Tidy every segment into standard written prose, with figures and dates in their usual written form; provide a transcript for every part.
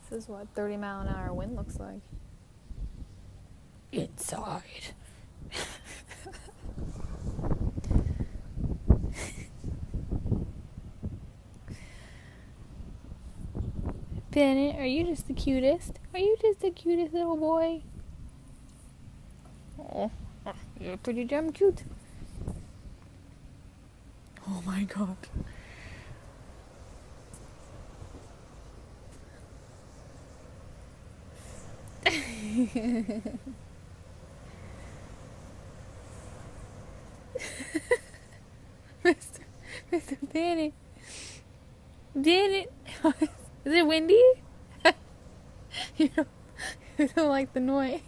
This is what 30-mile-an-hour wind looks like. Inside. Bennett, are you just the cutest? Are you just the cutest little boy? Oh, you're pretty damn cute. Oh my god. Mr. Bennett. Bennett. Is it windy? you don't like the noise.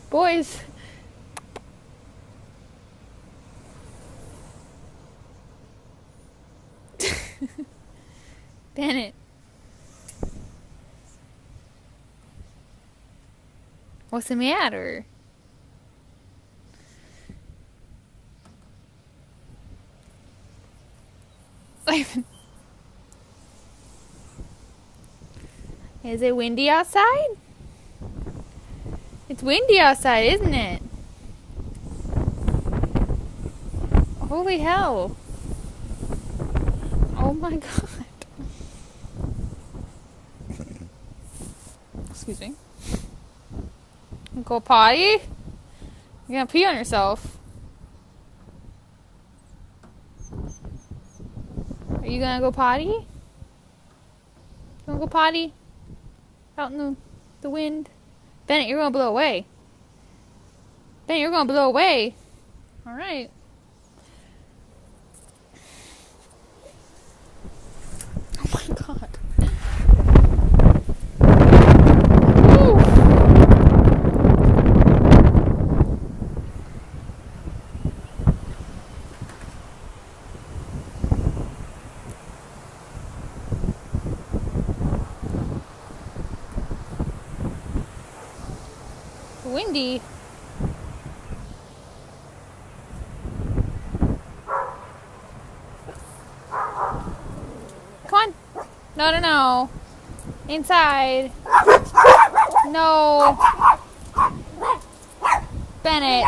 Boys. Bennett. What's the matter? Is it windy outside? It's windy outside, isn't it? Holy hell. Oh my god. Excuse me. Go potty? You're gonna pee on yourself. Are you gonna go potty? You wanna go potty? Out in the wind? Bennett, you're gonna blow away. Bennett, you're gonna blow away. Alright. Oh my god. Windy. Come on. No. Inside. No. Bennett.